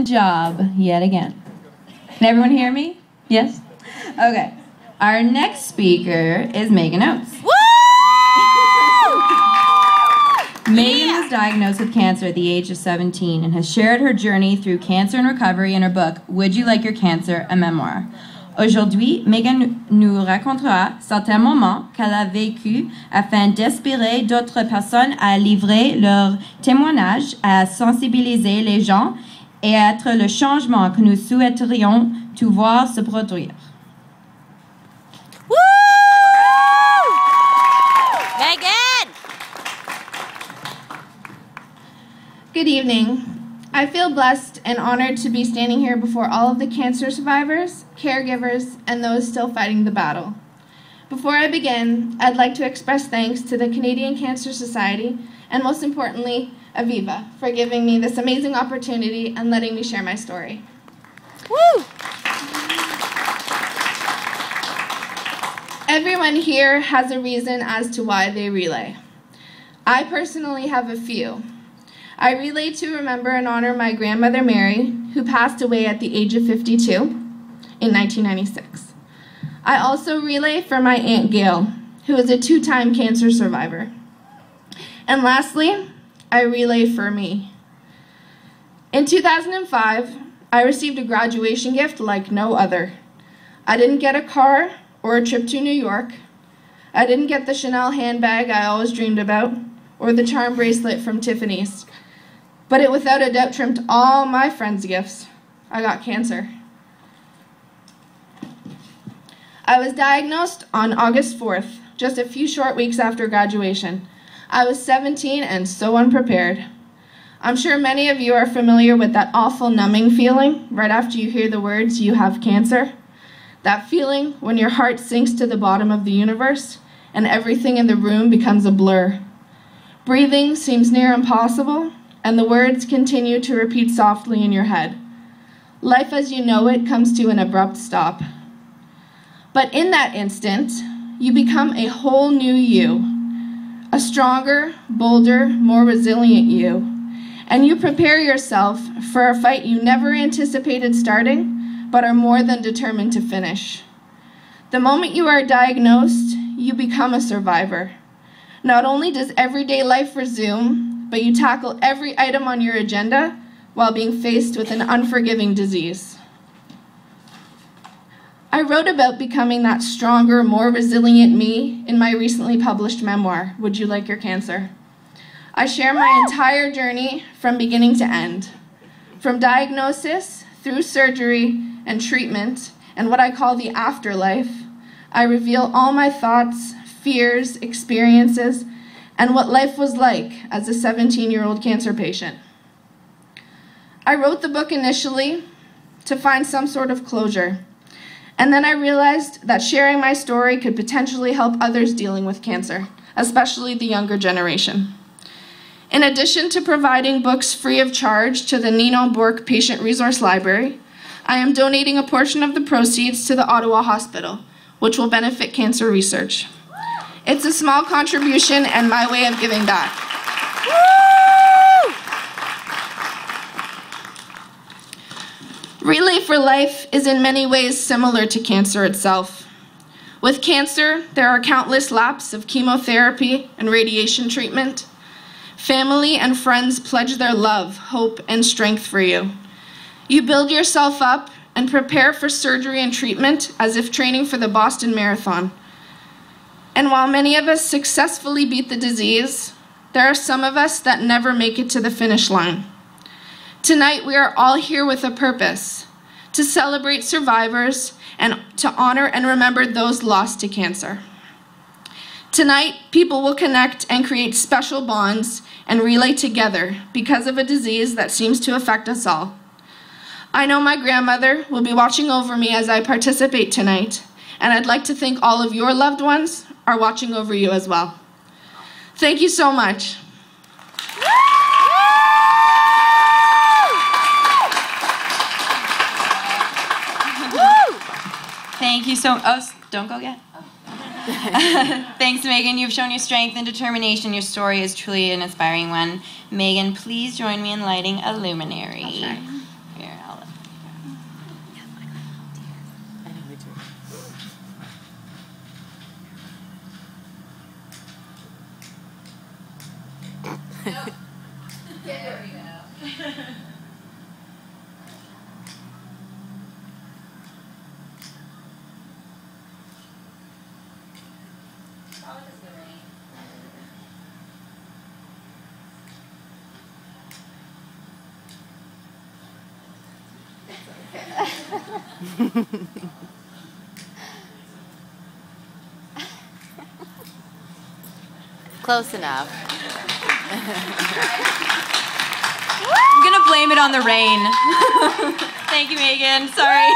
excellent job yet again. Can everyone hear me? Yes? Okay. Our next speaker is Megan Oates. Woo! Megan was diagnosed with cancer at the age of 17 and has shared her journey through cancer and recovery in her book, Would You Like Your Cancer, a Memoir. Aujourd'hui, Megan nous racontera certains moments qu'elle a vécus afin d'inspirer d'autres personnes à livrer leur témoignage, à sensibiliser les gens et à être le changement que nous souhaiterions tout voir se produire. Woo! Megan! Good evening. I feel blessed and honored to be standing here before all of the cancer survivors, caregivers, and those still fighting the battle. Before I begin, I'd like to express thanks to the Canadian Cancer Society and most importantly, Aviva, for giving me this amazing opportunity and letting me share my story. Woo! Everyone here has a reason as to why they relay. I personally have a few. I relay to remember and honor my grandmother Mary, who passed away at the age of 52 in 1996. I also relay for my Aunt Gail, who is a 2-time cancer survivor. And lastly, I relay for me. In 2005, I received a graduation gift like no other. I didn't get a car or a trip to New York. I didn't get the Chanel handbag I always dreamed about, or the charm bracelet from Tiffany's. But it without a doubt trumped all my friends' gifts. I got cancer. I was diagnosed on August 4th, just a few short weeks after graduation. I was 17 and so unprepared. I'm sure many of you are familiar with that awful numbing feeling right after you hear the words, "You have cancer." That feeling when your heart sinks to the bottom of the universe and everything in the room becomes a blur. Breathing seems near impossible, and the words continue to repeat softly in your head. Life as you know it comes to an abrupt stop. But in that instant, you become a whole new you, a stronger, bolder, more resilient you, and you prepare yourself for a fight you never anticipated starting, but are more than determined to finish. The moment you are diagnosed, you become a survivor. Not only does everyday life resume, but you tackle every item on your agenda while being faced with an unforgiving disease. I wrote about becoming that stronger, more resilient me in my recently published memoir, Would You Like Your Cancer? I share my entire journey from beginning to end, from diagnosis through surgery and treatment and what I call the afterlife. I reveal all my thoughts, fears, experiences, and what life was like as a 17-year-old cancer patient. I wrote the book initially to find some sort of closure, and then I realized that sharing my story could potentially help others dealing with cancer, especially the younger generation. In addition to providing books free of charge to the Ninon Bourque Patient Resource Library, I am donating a portion of the proceeds to the Ottawa Hospital, which will benefit cancer research. It's a small contribution and my way of giving back. Woo! Relay for Life is in many ways similar to cancer itself. With cancer, there are countless laps of chemotherapy and radiation treatment. Family and friends pledge their love, hope, and strength for you. You build yourself up and prepare for surgery and treatment as if training for the Boston Marathon. And while many of us successfully beat the disease, there are some of us that never make it to the finish line. Tonight, we are all here with a purpose, to celebrate survivors and to honor and remember those lost to cancer. Tonight, people will connect and create special bonds and relay together because of a disease that seems to affect us all. I know my grandmother will be watching over me as I participate tonight, and I'd like to think all of your loved ones are watching over you as well. Thank you so much. Thank you so much. Oh, don't go yet. Thanks, Megan. You've shown your strength and determination. Your story is truly an inspiring one. Megan, please join me in lighting a luminary. Here, I'll look. I know we do. There we go. Close enough. I'm gonna blame it on the rain. Thank you, Megan. Sorry.